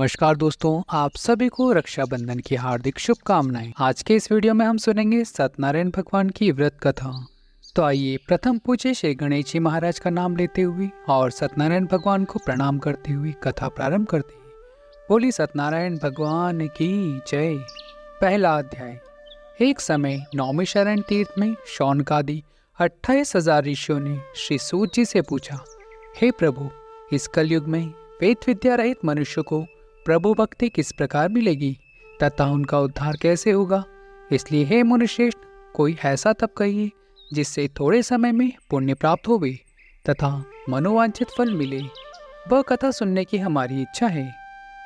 नमस्कार दोस्तों, आप सभी को रक्षाबंधन की हार्दिक शुभकामनाएं। आज के इस वीडियो में हम सुनेंगे सत्यनारायण भगवान की व्रत कथा। तो आइए प्रथम पूज्य श्री गणेश जी महाराज का नाम लेते हुए और सत्यनारायण भगवान को प्रणाम करते हुए कथा प्रारंभ करते हैं। बोली सत्यनारायण भगवान की जय। पहला अध्याय। एक समय नौमी शरण तीर्थ में शौनकादि 28,000 ऋषियों ने श्री सूत जी से पूछा, हे प्रभु, इस कलयुग में वेद विद्या रहित मनुष्य को प्रभु भक्ति किस प्रकार मिलेगी तथा उनका उद्धार कैसे होगा। इसलिए हे मुनिश्रेष्ठ, कोई ऐसा तप कहिए जिससे थोड़े समय में पुण्य प्राप्त होवे तथा मनोवांछित फल मिले। वह कथा सुनने की हमारी इच्छा है।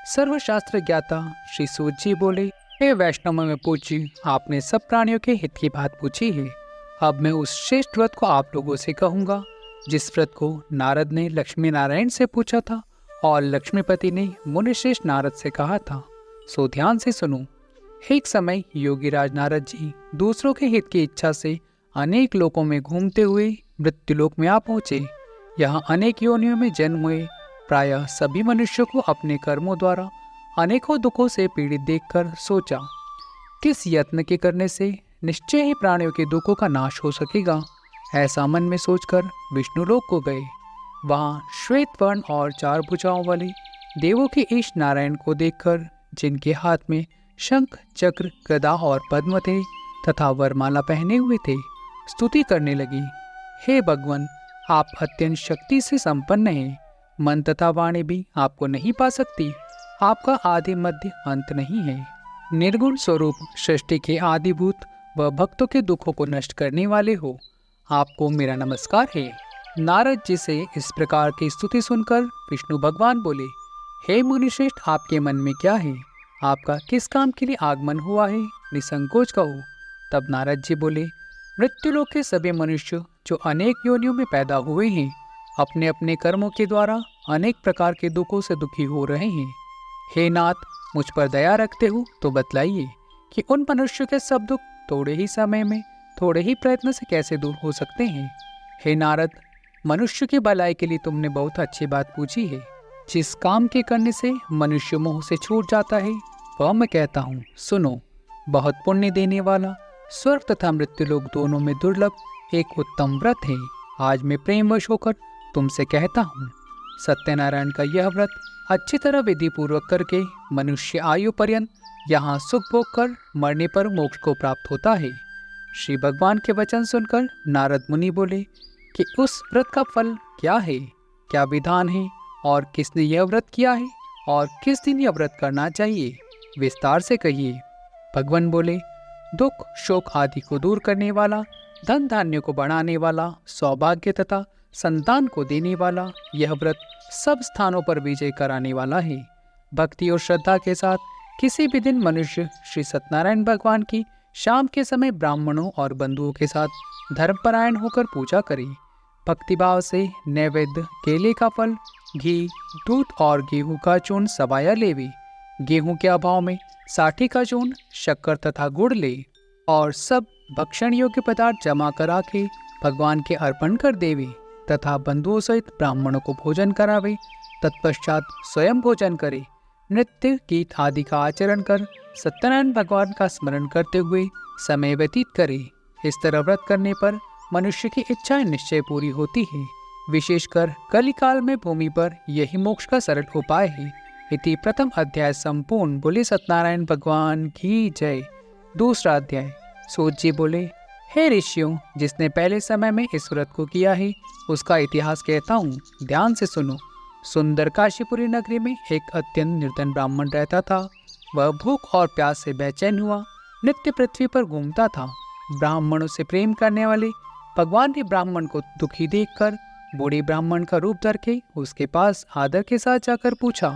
सर्वशास्त्र ज्ञाता श्री सूत जी बोले, हे वैष्णव में पूज्य, आपने सब प्राणियों के हित की बात पूछी है। अब मैं उस श्रेष्ठ व्रत को आप लोगों से कहूँगा जिस व्रत को नारद ने लक्ष्मी नारायण से पूछा था और लक्ष्मीपति ने मुनिश्रेष्ठ नारद से कहा था। सो ध्यान से सुनो। एक समय योगीराज नारद जी दूसरों के हित की इच्छा से अनेक लोकों में घूमते हुए मृत्युलोक में आ पहुंचे। यहाँ अनेक योनियों में जन्म हुए प्रायः सभी मनुष्यों को अपने कर्मों द्वारा अनेकों दुखों से पीड़ित देखकर सोचा, किस यत्न के करने से निश्चय ही प्राणियों के दुखों का नाश हो सकेगा। ऐसा मन में सोचकर विष्णुलोक को गए। वहाँ श्वेत वर्ण और 4 भुजाओं वाले देवों के ईश नारायण को देखकर, जिनके हाथ में शंख, चक्र, गदा और पद्म थे तथा वरमाला पहने हुए थे, स्तुति करने लगी। हे भगवान, आप अत्यंत शक्ति से संपन्न हैं। मन तथा वाणी भी आपको नहीं पा सकती। आपका आदि मध्य अंत नहीं है। निर्गुण स्वरूप सृष्टि के आदिभूत व भक्तों के दुखों को नष्ट करने वाले हो। आपको मेरा नमस्कार है। नारद जी से इस प्रकार की स्तुति सुनकर विष्णु भगवान बोले, हे मुनिश्रेष्ठ, आपके मन में क्या है? आपका किस काम के लिए आगमन हुआ है? निसंकोच कहो। तब नारद जी बोले, मृत्युलोक के सभी मनुष्य जो अनेक योनियों में पैदा हुए हैं, अपने अपने कर्मों के द्वारा अनेक प्रकार के दुखों से दुखी हो रहे हैं। हे नाथ, मुझ पर दया रखते हो तो बतलाइए कि उन मनुष्यों के सब दुख थोड़े ही समय में, थोड़े ही प्रयत्न से कैसे दूर हो सकते हैं। हे नारद, मनुष्य की भलाई के लिए तुमने बहुत अच्छी बात पूछी है। जिस काम के करने से मनुष्य मोह से छूट जाता है वह मैं कहता हूँ, सुनो। बहुत पुण्य देने वाला, स्वर्ग तथा मृत्युलोक दोनों में दुर्लभ एक उत्तम व्रत है। आज मैं प्रेमवश होकर तुमसे कहता हूँ। सत्यनारायण का यह व्रत अच्छी तरह विधि पूर्वक करके मनुष्य आयु पर्यंत यहाँ सुख भोग कर मरने पर मोक्ष को प्राप्त होता है। श्री भगवान के वचन सुनकर नारद मुनि बोले कि उस व्रत का फल क्या है, क्या विधान है और किसने यह व्रत किया है और किस दिन यह व्रत करना चाहिए, विस्तार से कहिए। भगवान बोले, दुख शोक आदि को दूर करने वाला, धन धान्य को बढ़ाने वाला, सौभाग्य तथा संतान को देने वाला यह व्रत सब स्थानों पर विजय कराने वाला है। भक्ति और श्रद्धा के साथ किसी भी दिन मनुष्य श्री सत्यनारायण भगवान की शाम के समय ब्राह्मणों और बंधुओं के साथ धर्मपरायण होकर पूजा करे। भक्तिभाव से नैवेद्य केले का फल, घी, दूध और गेहूं का चूर्ण सवाया लेवे। गेहूं के अभाव में साठी का चूर्ण, शक्कर तथा गुड़ ले और सब भक्षण योग्य पदार्थ जमा करा के भगवान के अर्पण कर देवे तथा बंधुओं सहित ब्राह्मणों को भोजन करावे। तत्पश्चात स्वयं भोजन करे। नृत्य गीत आदि का आचरण कर सत्यनारायण भगवान का स्मरण करते हुए समय व्यतीत करे। इस तरह व्रत करने पर मनुष्य की इच्छाएं निश्चय पूरी होती है। विशेषकर कलिकाल में भूमि पर यही मोक्ष का सरल उपाय है। इति प्रथम अध्याय संपूर्ण। बोले सत्यनारायण भगवान की जय। दूसरा अध्याय। सूत जी बोले, हे ऋषियों, जिसने पहले समय में इस व्रत को किया है उसका इतिहास कहता हूँ, ध्यान से सुनो। सुंदर काशीपुरी नगरी में एक अत्यंत निर्धन ब्राह्मण रहता था। वह भूख और प्यास से बेचैन हुआ नित्य पृथ्वी पर घूमता था। ब्राह्मणों से प्रेम करने वाले भगवान ने ब्राह्मण को दुखी देखकर बूढ़े ब्राह्मण का रूप धर के उसके पास आदर के साथ जाकर पूछा,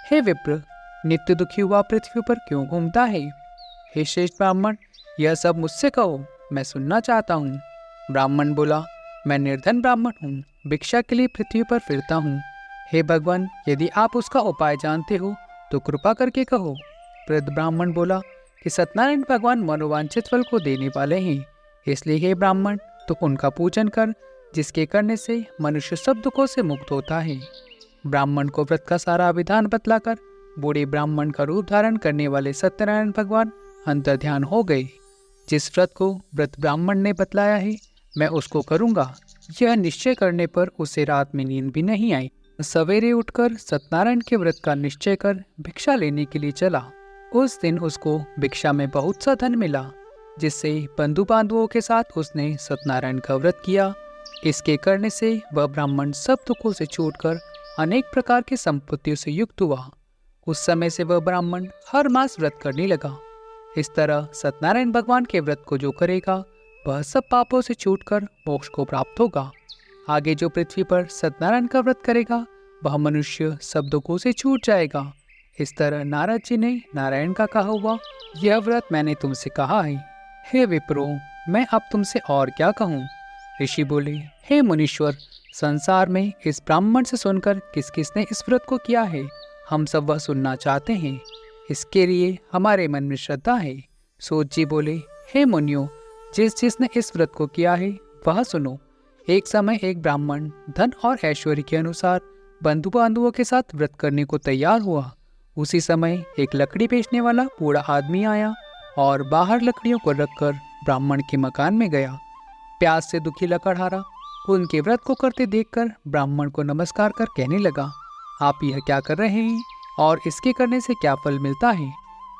हे विप्र, नित्य दुखी हुआ पृथ्वी पर क्यों घूमता है? हे श्रेष्ठ ब्राह्मण, यह सब मुझसे कहो, मैं सुनना चाहता हूँ। ब्राह्मण बोला, मैं निर्धन ब्राह्मण हूँ, भिक्षा के लिए पृथ्वी पर फिरता हूँ। हे भगवान, यदि आप उसका उपाय जानते हो तो कृपा करके कहो। वृद्ध ब्राह्मण बोला कि सत्यनारायण भगवान मनोवांछित फल को देने वाले हैं, इसलिए हे ब्राह्मण, तो उनका पूजन कर, जिसके करने से मनुष्य सब दुखों से मुक्त होता है। ब्राह्मण को व्रत का सारा विधान बतलाकर बूढ़े ब्राह्मण का रूप धारण करने वाले सत्यनारायण भगवान अंतर्ध्यान हो गए। जिस व्रत को व्रत ब्राह्मण ने बतलाया है मैं उसको करूंगा, यह निश्चय करने पर उसे रात में नींद भी नहीं आई। सवेरे उठकर सत्यनारायण के व्रत का निश्चय कर भिक्षा लेने के लिए चला। उस दिन उसको भिक्षा में बहुत सा धन मिला, जिससे बंधु बांधवों के साथ उसने सत्यनारायण का व्रत किया। इसके करने से वह ब्राह्मण सब दुखों से छूटकर अनेक प्रकार की संपत्तियों से युक्त हुआ। उस समय से वह ब्राह्मण हर मास व्रत करने लगा। इस तरह सत्यनारायण भगवान के व्रत को जो करेगा वह सब पापों से छूटकर मोक्ष को प्राप्त होगा। आगे जो पृथ्वी पर सत्यनारायण का व्रत करेगा वह मनुष्य सब दुखों से छूट जाएगा। इस तरह नारद जी ने नारायण का कहा हुआ यह व्रत मैंने तुमसे कहा है। हे विप्रो, मैं अब तुमसे और क्या कहूँ। ऋषि बोले, हे मुनीश्वर, संसार में इस ब्राह्मण से सुनकर किस किसने इस व्रत को किया है हम सब वह सुनना चाहते हैं। इसके लिए हमारे मन में श्रद्धा है। सूत जी बोले, हे मुनियों, जिसने इस व्रत को किया है वह सुनो। एक समय एक ब्राह्मण धन और ऐश्वर्य के अनुसार बंधु बांधवों के साथ व्रत करने को तैयार हुआ। उसी समय एक लकड़ी बेचने वाला बूढ़ा आदमी आया और बाहर लकड़ियों को रखकर ब्राह्मण के मकान में गया। प्यास से दुखी लकड़हारा उनके व्रत को करते देखकर ब्राह्मण को नमस्कार कर कहने लगा, आप यह क्या कर रहे हैं और इसके करने से क्या फल मिलता है,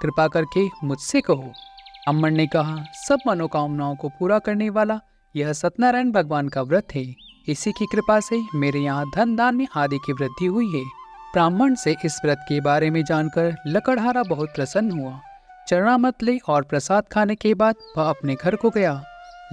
कृपा करके मुझसे कहो। ब्राह्मण ने कहा, सब मनोकामनाओं को पूरा करने वाला यह सत्यनारायण भगवान का व्रत है। इसी की कृपा से मेरे यहाँ धन धान्य आदि की वृद्धि हुई है। ब्राह्मण से इस व्रत के बारे में जानकर लकड़हारा बहुत प्रसन्न हुआ। चरणामृत ले और प्रसाद खाने के बाद वह अपने घर को गया।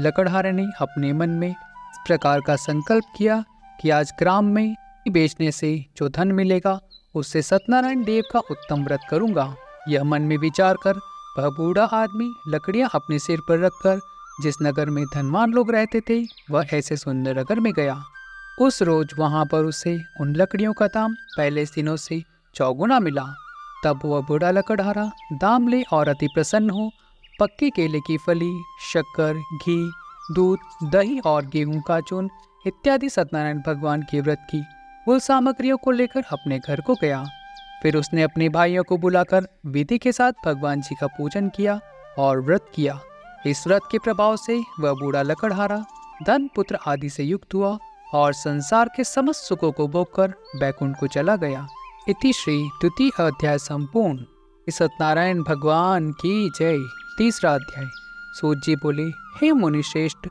लकड़हारे ने अपने मन में इस प्रकार का संकल्प किया कि आज ग्राम में बेचने से जो धन मिलेगा उससे सत्यनारायण देव का उत्तम व्रत करूंगा। यह मन में विचार कर वह बूढ़ा आदमी लकड़ियां अपने सिर पर रखकर जिस नगर में धनवान लोग रहते थे वह ऐसे सुंदर नगर में गया। उस रोज वहां पर उसे उन लकड़ियों का दाम पहले दिनों से चौगुना मिला। तब वह बूढ़ा लकड़हारा दाम ले और अति प्रसन्न हो पक्के केले की फली, शक्कर, घी, दूध, दही और गेहूं का चून इत्यादि सत्यनारायण भगवान के व्रत की कुल सामग्रियों को लेकर अपने घर को गया। फिर उसने अपने भाइयों को बुलाकर विधि के साथ भगवान जी का पूजन किया और व्रत किया। इस व्रत के प्रभाव से वह बूढ़ा लकड़हारा धन पुत्र आदि से युक्त हुआ और संसार के समस्त सुखों को भोगकर बैकुंठ को चला गया। इति श्री द्वितीय अध्याय संपूर्ण। सत्यनारायण भगवान की जय। तीसरा अध्याय। सूत जी बोले, हे मुनि श्रेष्ठ,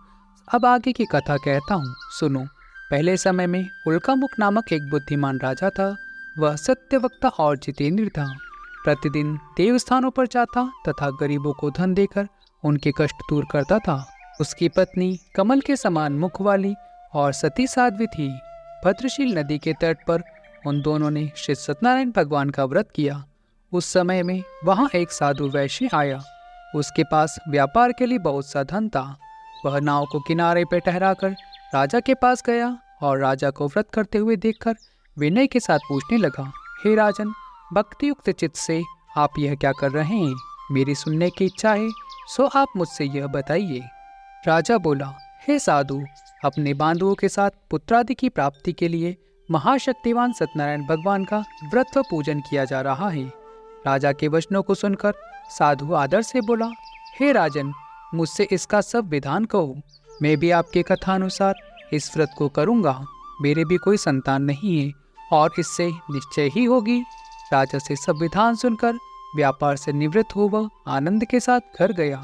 अब आगे की कथा कहता हूँ, सुनो। पहले समय में उल्कामुख नामक एक बुद्धिमान राजा था। वह सत्यवक्ता और जितेंद्र था। प्रतिदिन देवस्थानों पर जाता तथा गरीबों को धन देकर उनके कष्ट दूर करता था। उसकी पत्नी कमल के समान मुख वाली और सती साध्वी थी। भद्रशील नदी के तट पर उन दोनों ने श्री सत्यनारायण भगवान का व्रत किया। उस समय में वहाँ एक साधु वैश्य आया। उसके पास व्यापार के लिए बहुत सा धन था। वह नाव को किनारे पर ठहराकर राजा के पास गया और राजा को व्रत करते हुए देखकर विनय के साथ पूछने लगा, हे राजन, भक्ति युक्त चित्त से आप यह क्या कर रहे हैं? मेरी सुनने की इच्छा है, सो आप मुझसे यह बताइए। राजा बोला, हे साधु, अपने बांधुओं के साथ पुत्रादि की प्राप्ति के लिए महाशक्तिवान सत्यनारायण भगवान का व्रत व पूजन किया जा रहा है। राजा के वचनों को सुनकर साधु आदर से बोला, हे राजन, मुझसे इसका सब विधान कहो। मैं भी आपके कथानुसार इस व्रत को करूंगा। मेरे भी कोई संतान नहीं है और इससे निश्चय ही होगी। राजा से सब विधान सुनकर व्यापार से निवृत्त हो वह आनंद के साथ घर गया।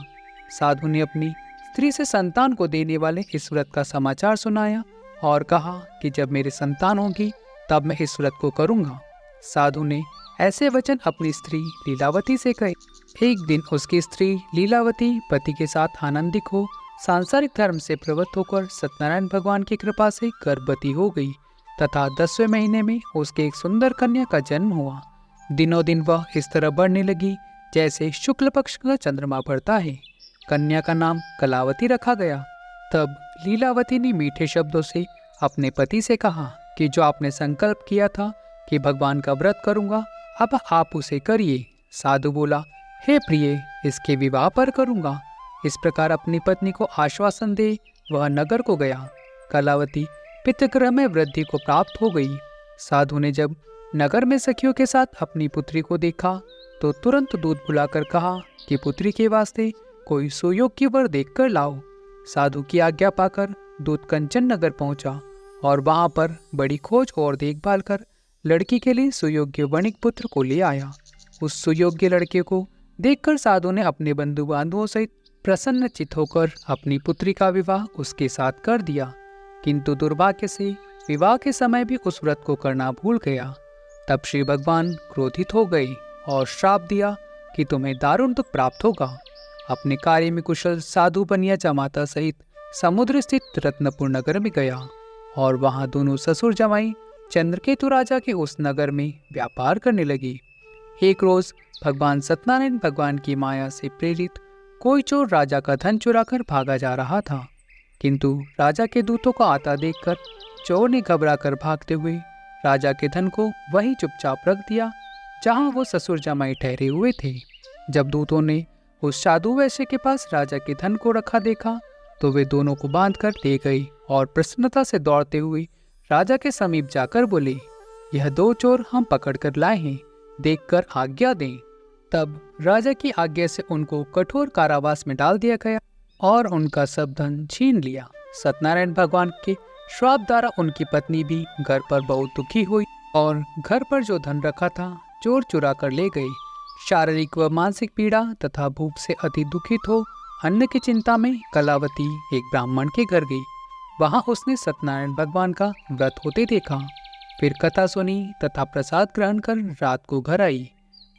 साधु ने अपनी स्त्री से संतान को देने वाले इस व्रत का समाचार सुनाया और कहा कि जब मेरी संतान होगी तब मैं इस व्रत को करूंगा। साधु ने ऐसे वचन अपनी स्त्री लीलावती से कहे। एक दिन उसकी स्त्री लीलावती पति के साथ आनंदित हो सांसारिक धर्म से प्रवृत्त होकर सत्यनारायण भगवान की कृपा से गर्भवती हो गई तथा 10वें महीने में उसके एक सुंदर कन्या का जन्म हुआ। दिनों दिन वह इस तरह बढ़ने लगी जैसे शुक्ल पक्ष का चंद्रमा बढ़ता है। कन्या का नाम कलावती रखा गया। तब लीलावती ने मीठे शब्दों से अपने पति से कहा कि जो आपने संकल्प किया था कि भगवान का व्रत करूंगा, अब आप उसे करिए। साधु बोला, हे प्रिय, इसके विवाह पर करूंगा। इस प्रकार अपनी पत्नी को आश्वासन दे वह नगर को गया। कलावती पितृगृह में वृद्धि को प्राप्त हो गई। साधु ने जब नगर में सखियों के साथ अपनी पुत्री को देखा तो तुरंत दूत बुलाकर कहा कि पुत्री के वास्ते कोई सुयोग्य वर देखकर लाओ। साधु की आज्ञा पाकर दूत कंचन नगर पहुंचा और वहां पर बड़ी खोज और देखभाल कर लड़की के लिए सुयोग्य वणिक पुत्र को ले आया। उस सुयोग्य लड़के को देखकर साधु ने अपने बंधु बांधवों सहित प्रसन्नचित्त होकर अपनी पुत्री का विवाह उसके साथ कर दिया, किंतु दुर्भाग्य से विवाह के समय भी उस व्रत को करना भूल गया। तब श्री भगवान क्रोधित हो गए और श्राप दिया कि तुम्हें दारुण दुख प्राप्त होगा। अपने कार्य में कुशल साधु बनिया जमाता सहित समुद्र स्थित रत्नपुर नगर में गया और वहां दोनों ससुर जमाई चंद्रकेतु राजा के उस नगर में व्यापार करने लगी। एक रोज भगवान सत्यनारायण भगवान की माया से प्रेरित कोई चोर राजा का धन चुराकर भागा जा रहा था, किंतु राजा के दूतों को आता देखकर चोर ने घबराकर भागते हुए राजा के धन को वहीं चुपचाप रख दिया जहां वो ससुर जमाई ठहरे हुए थे। जब दूतों ने उस साधु वैश्य के पास राजा के धन को रखा देखा तो वे दोनों को बांधकर ले गई और प्रसन्नता से दौड़ते हुए राजा के समीप जाकर बोले, यह दो चोर हम पकड़ कर लाए हैं, देखकर आज्ञा दें। तब राजा की आज्ञा से उनको कठोर कारावास में डाल दिया गया और उनका सब धन छीन लिया। सत्यनारायण भगवान के श्राप द्वारा उनकी पत्नी भी घर पर बहुत दुखी हुई और घर पर जो धन रखा था चोर चुरा कर ले गए। शारीरिक व मानसिक पीड़ा तथा भूख से अति दुखित हो अन्न की चिंता में कलावती एक ब्राह्मण के घर गई। वहां उसने सत्यनारायण भगवान का व्रत होते देखा, फिर कथा सुनी तथा प्रसाद ग्रहण कर रात को घर आई।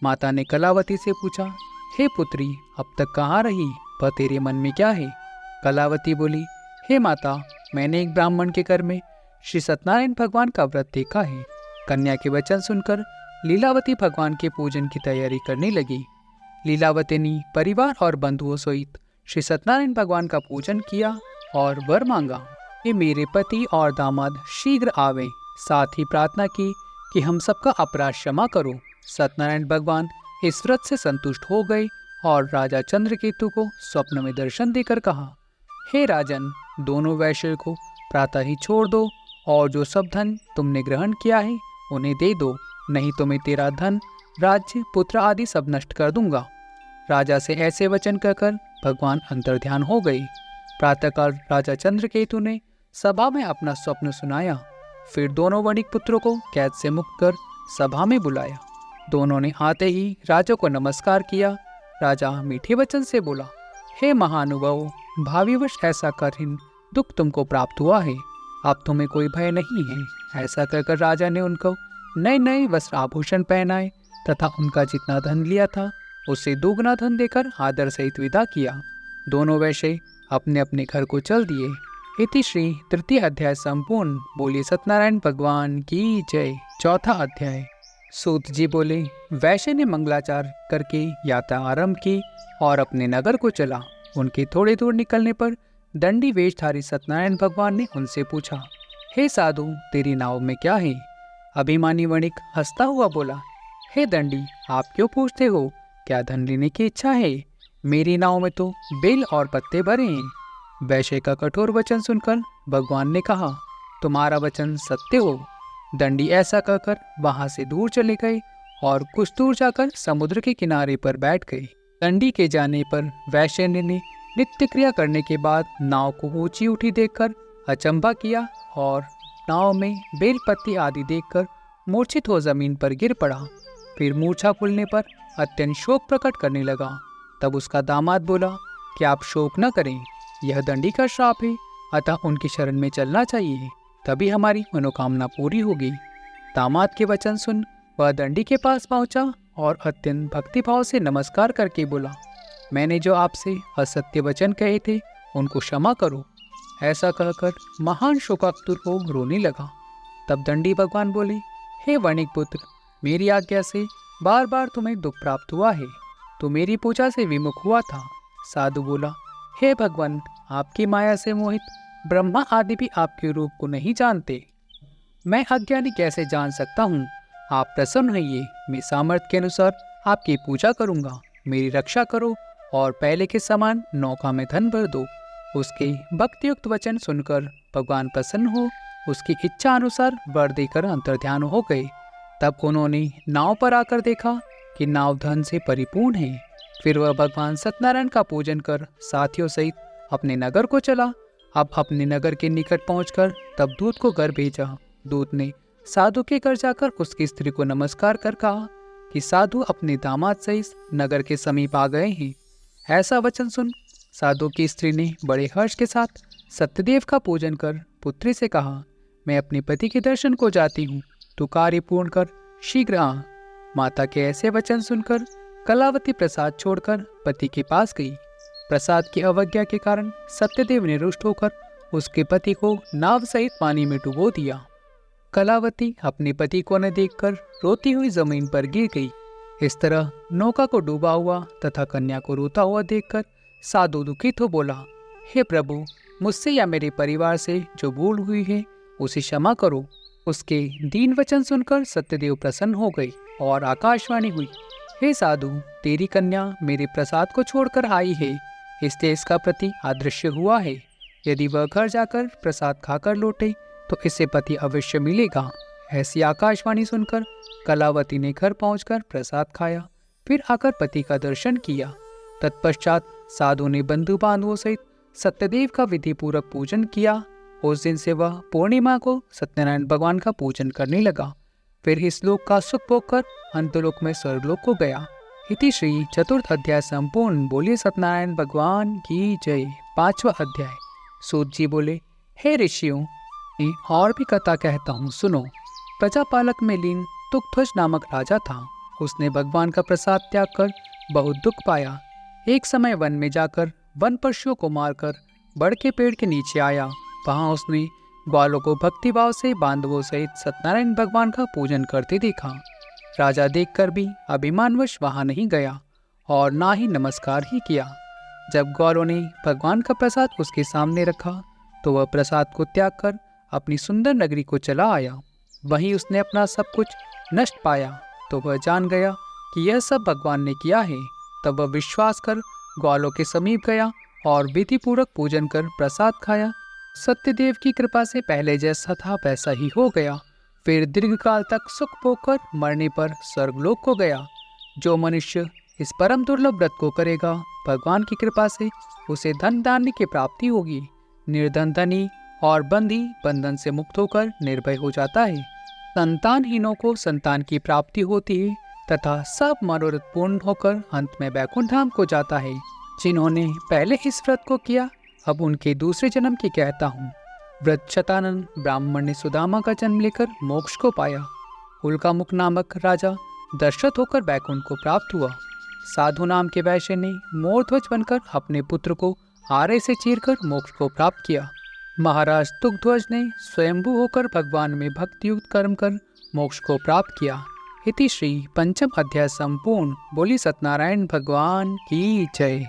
माता ने कलावती से पूछा, हे पुत्री, अब तक कहाँ रही, वह तेरे मन में क्या है? कलावती बोली, हे माता, मैंने एक ब्राह्मण के घर में श्री सत्यनारायण भगवान का व्रत देखा है। कन्या के वचन सुनकर लीलावती भगवान के पूजन की तैयारी करने लगी। लीलावती ने परिवार और बंधुओं सहित श्री सत्यनारायण भगवान का पूजन किया और वर मांगा कि मेरे पति और दामाद शीघ्र आवे। साथ ही प्रार्थना की कि हम सबका अपराध क्षमा करो। सत्यनारायण भगवान इस व्रत से संतुष्ट हो गए और राजा चंद्रकेतु को स्वप्न में दर्शन देकर कहा, हे राजन, दोनों वैश्य को प्रातः ही छोड़ दो और जो सब धन तुमने ग्रहण किया है उन्हें दे दो, नहीं तो मैं तेरा धन, राज्य, पुत्र आदि सब नष्ट कर दूंगा। राजा से ऐसे वचन कहकर भगवान अंतर्ध्यान हो गए। प्रातःकाल राजा चंद्रकेतु ने सभा में अपना स्वप्न सुनाया। फिर दोनों वणिक पुत्रों को कैद से मुक्त कर सभा में बुलाया। दोनों ने आते ही राजा को नमस्कार किया। राजा मीठे वचन से बोला, हे महानुभाव, भावीवश ऐसा कठिन दुख तुमको प्राप्त हुआ है, अब तुम्हें कोई भय नहीं है। ऐसा कहकर राजा ने उनको नए नए वस्त्र आभूषण पहनाए तथा उनका जितना धन लिया था उससे दोगुना धन देकर आदर सहित विदा किया। दोनों वैश्य अपने अपने घर को चल दिए। इति श्री तृतीय अध्याय संपूर्ण। बोलिए सत्यनारायण भगवान की जय। चौथा अध्याय। सूत जी बोले, वैश्य ने मंगलाचार करके यात्रा आरंभ की और अपने नगर को चला। उनके थोड़े दूर निकलने पर दंडी वेशधारी सत्यनारायण भगवान ने उनसे पूछा, हे साधु, तेरी नाव में क्या है? अभिमानी वणिक हंसता हुआ बोला, हे दंडी, आप क्यों पूछते हो? क्या धन लेने की इच्छा है? मेरी नाव में तो बेल और पत्ते भरे हैं। वैश्य का कठोर वचन सुनकर भगवान ने कहा, तुम्हारा वचन सत्य हो। दंडी ऐसा कहकर वहां से दूर चले गए और कुछ दूर जाकर समुद्र के किनारे पर बैठ गए। दंडी के जाने पर वैश्य ने नित्य क्रिया करने के बाद नाव को ऊंची उठी देखकर अचंभा किया और नाव में बेल पत्ती आदि देखकर मूर्छित हो जमीन पर गिर पड़ा। फिर मूर्छा खुलने पर अत्यंत शोक प्रकट करने लगा। तब उसका दामाद बोला कि आप शोक न करें, यह दंडी का श्राप है, अतः उनकी शरण में चलना चाहिए, तभी हमारी मनोकामना पूरी होगी। दामाद के वचन सुन वह दंडी के पास पहुंचा और अत्यंत भक्तिभाव से नमस्कार करके बोला, मैंने जो आपसे असत्य वचन कहे थे उनको क्षमा करो। ऐसा कहकर महान शोकातुर हो रोने लगा। तब दंडी भगवान बोले, हे वणिक पुत्र, मेरी आज्ञा से बार बार तुम्हें दुख प्राप्त हुआ है, तो मेरी पूजा से विमुख हुआ था। साधु बोला, हे भगवान, आपकी माया से मोहित ब्रह्मा आदि भी आपके रूप को नहीं जानते, मैं अज्ञानी कैसे जान सकता हूँ? आप प्रसन्न होइए, मैं सामर्थ्य के अनुसार आपकी पूजा करूँगा। मेरी रक्षा करो और पहले के समान नौका में धन भर दो। उसके भक्तियुक्त वचन सुनकर भगवान प्रसन्न हो उसकी इच्छा अनुसार वर देकर अंतर्ध्यान हो गए। तब उन्होंने नाव पर आकर देखा कि नाव धन से परिपूर्ण है। फिर वह भगवान सत्यनारायण का पूजन कर साथियों सहित अपने नगर को चला। अब अपने नगर के निकट पहुंचकर तब दूत को घर भेजा। दूत ने साधु के घर जाकर उसकी स्त्री को नमस्कार कर कहा कि साधु अपने दामाद सहित नगर के समीप आ गए हैं। ऐसा वचन सुन साधु की स्त्री ने बड़े हर्ष के साथ सत्यदेव का पूजन कर पुत्री से कहा, मैं अपने पति के दर्शन को जाती हूँ, तू कार्य पूर्ण कर शीघ्र आ। माता के ऐसे वचन सुनकर कलावती प्रसाद छोड़कर पति के पास गई। प्रसाद की अवज्ञा के कारण सत्यदेव ने रुष्ट होकर उसके पति को नाव सहित पानी में डुबो दिया। कलावती अपने पति को न देखकर रोती हुई जमीन पर गिर गई। इस तरह नौका को डूबा हुआ तथा कन्या को रोता हुआ देखकर साधु दुखित हो बोला, हे प्रभु, मुझसे या मेरे परिवार से जो भूल हुई है उसे क्षमा करो। उसके दीन वचन सुनकर सत्यदेव प्रसन्न हो गए और आकाशवाणी हुई, हे साधु, तेरी कन्या मेरे प्रसाद को छोड़कर आई है, इसलिए इसका प्रति अदृश्य हुआ है। यदि वह घर जाकर प्रसाद खाकर लौटे तो इसे पति अवश्य मिलेगा। ऐसी आकाशवाणी सुनकर कलावती ने घर पहुंचकर प्रसाद खाया, फिर आकर पति का दर्शन किया। तत्पश्चात साधु ने बंधु बांधवों सहित सत्यदेव का विधि पूर्वक पूजन किया। उस दिन से वह पूर्णिमा को सत्यनारायण भगवान का पूजन करने लगा। फिर इस लोक का सुख भोगकर अंतलोक में स्वर्गलोक को गया। इति श्री चतुर्थ अध्याय संपूर्ण। बोलिए सत्यनारायण भगवान की जय। 5वां अध्याय। सूत जी बोले, हे ऋषियों, और भी कथा कहता हूँ, सुनो। प्रजापालक में लीन तुक्ध्वज नामक राजा था। उसने भगवान का प्रसाद त्याग कर बहुत दुख पाया। एक समय वन में जाकर वन पशुओं को मारकर बड़ के पेड़ के नीचे आया। वहां उसने ग्वालों को भक्तिभाव से बांधवों सहित सत्यनारायण भगवान का पूजन करते देखा। राजा देखकर भी अभिमानवश वहां नहीं गया और ना ही नमस्कार ही किया। जब ग्वालों ने भगवान का प्रसाद उसके सामने रखा तो वह प्रसाद को त्याग कर अपनी सुंदर नगरी को चला आया। वहीं उसने अपना सब कुछ नष्ट पाया तो वह जान गया कि यह सब भगवान ने किया है। तब वह विश्वास कर ग्वालों के समीप गया और विधि पूर्वक पूजन कर प्रसाद खाया। सत्यदेव की कृपा से पहले जैसा था वैसा ही हो गया। फिर दीर्घकाल तक सुख भोगकर मरने पर स्वर्गलोक को गया। जो मनुष्य इस परम दुर्लभ व्रत को करेगा, भगवान की कृपा से उसे धन धान्य की प्राप्ति होगी। निर्धन धनी और बंदी बंधन से मुक्त होकर निर्भय हो जाता है। संतानहीनों को संतान की प्राप्ति होती है तथा सब मनोरथ पूर्ण होकर अंत में वैकुंठ धाम को जाता है। जिन्होंने पहले इस व्रत को किया, अब उनके दूसरे जन्म की कहता हूँ। व्रतशतानन ब्राह्मण ने सुदामा का जन्म लेकर मोक्ष को पाया। उल्कामुख नामक राजा दशरथ होकर वैकुंठ को प्राप्त हुआ। साधु नाम के वैश्य ने मोरध्वज बनकर अपने पुत्र को आरे से चीरकर मोक्ष को प्राप्त किया। महाराज तुक्ध्वज ने स्वयंभू होकर भगवान में भक्तियुक्त कर्म कर मोक्ष को प्राप्त किया। इति श्री पंचम अध्याय संपूर्ण। बोली सत्यनारायण भगवान की जय।